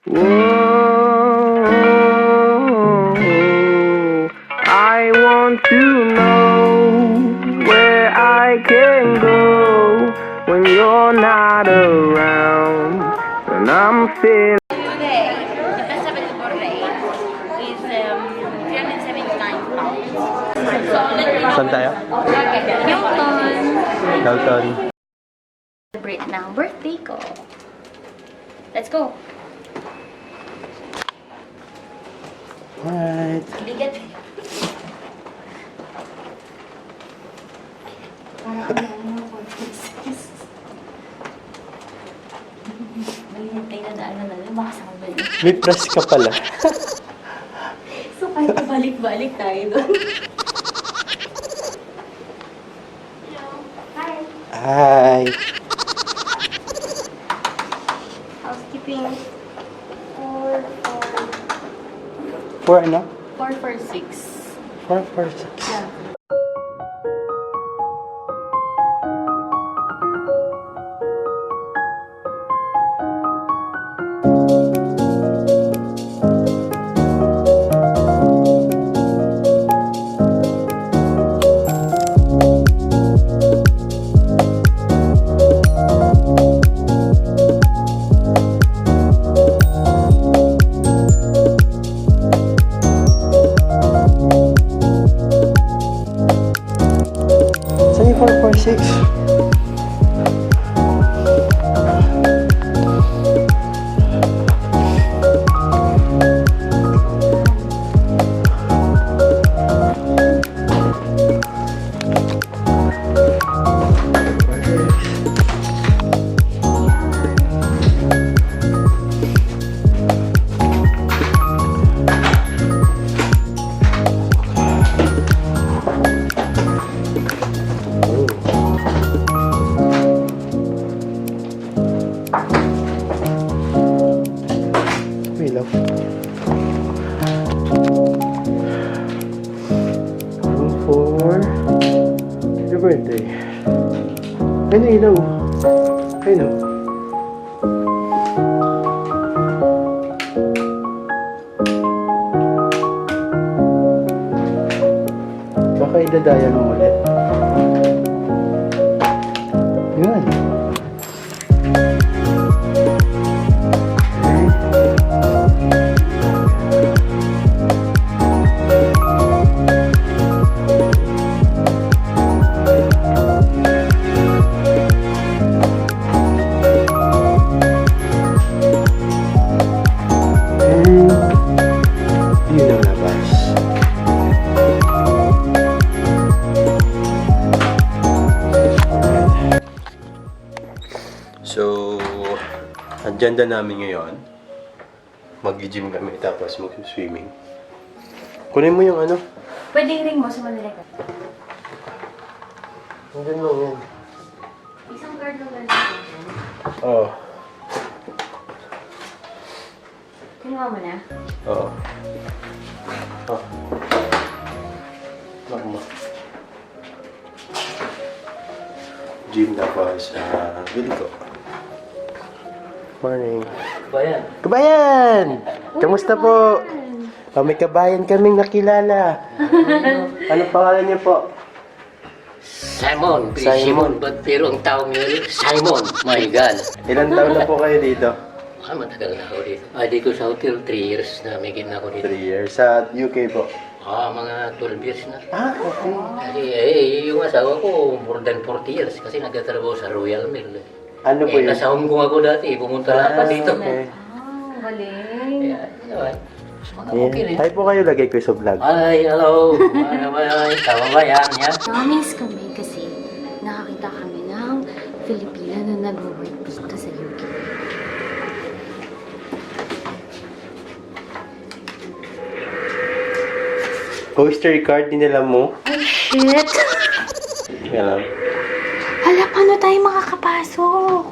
Whoa, I want to know where I can go when you're not around, and I'm feeling. Today, the best available rate is 379 pounds. So let me know. Saan tayo? Hilton. Dalton. Celebrate ng birthday ko. Let's go. Alright. Bigat. Malihintay na daan na baka sa kabalik. May press ka pala. So, kahit balik-balik tayo doon. Hi. Hi. Housekeeping. 4 ano? 446. 4 for 6. Yeah. Saan yung 4 for 6? Ilaw. Room for your birthday. Ayun na ilaw. Ayun o. Baka idadaya mo ulit. Yun. Yun ang labas. So, agenda namin ngayon, mag-gym kami tapos mag-swimming. Kunin mo yung ano? Pwede ring mo sa Manila ka. Kunin mo yan. Isang card lang lang. Oo. Kinuha mo na? Oo. Oh. Magma. Gym tapos bili ko. Morning. Bayan. Kabayan! Kamusta po? Oh, may kabayan kaming nakilala. Ano pangalan niyo po? Simon. Simon. Simon. Pero ang tawag niyo, Simon. My God. Ilan taon na po kayo dito? Matagal na ako dito. Dito sa hotel, 3 years na may na ako 3 dito. years. Sa UK po? Mga 12 years na. Okay. Kasi yung asawa ko, more than 40 years. Kasi nagtatrabaho sa Royal Mail. Ano po yun? Nasa Hong Kong ako dati. Pumunta lang pa dito. Okay. Galing. Kaya, naman. Mga okay Yeah. rin. Hi po kayo, lagay ko sa vlog. Ay, hello. Ay, tama ba yan? Yan. Namiss kami kasi nakakita kami ng Filipina na nag-work dito sa UK. Oyster card, dinala mo? Ay, shit! Kaya lang. Hala, paano tayo makakapasok?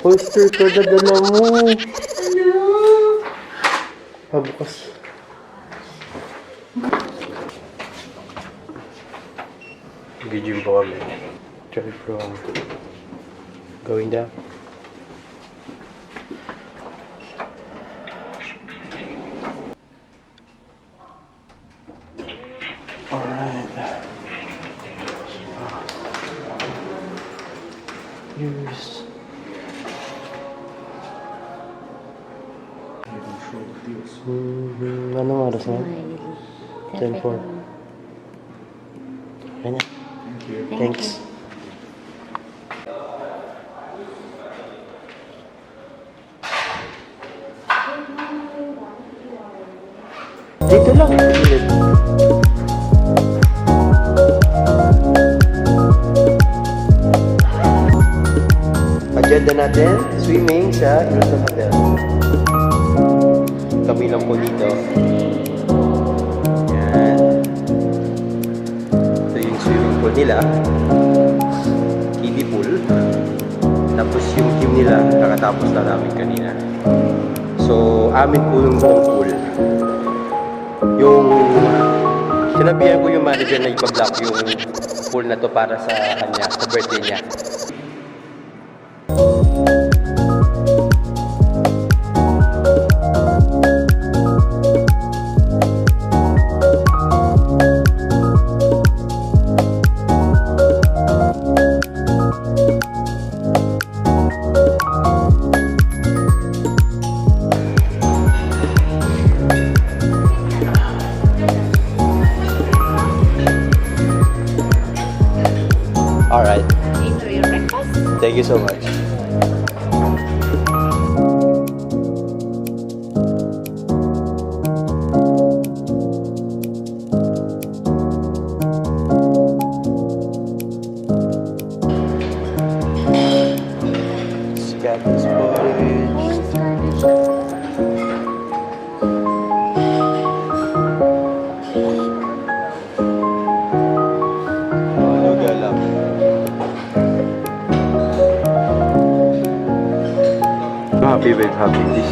Oyster card na dala mo. Ano? Pabukas. Nag-gym po kami. Try from going down. Anong oras na? 10:04. Ayan na. Thanks. Dito lang. Agenda natin, swimming sa Hilton Hotel. Kami lang po dito. Yan. Ito yung swimming pool nila. Kiddie pool. Tapos yung team nila, nakatapos na namin kanina. So, amin po yung buong pool. Yung sinabihan ko yung manager na ipag-block yung pool na to para sa kanya, sa birthday niya. Alright. Enjoy your breakfast. Thank you so much. Scottish porridge. Luga lang. I'm happy with having this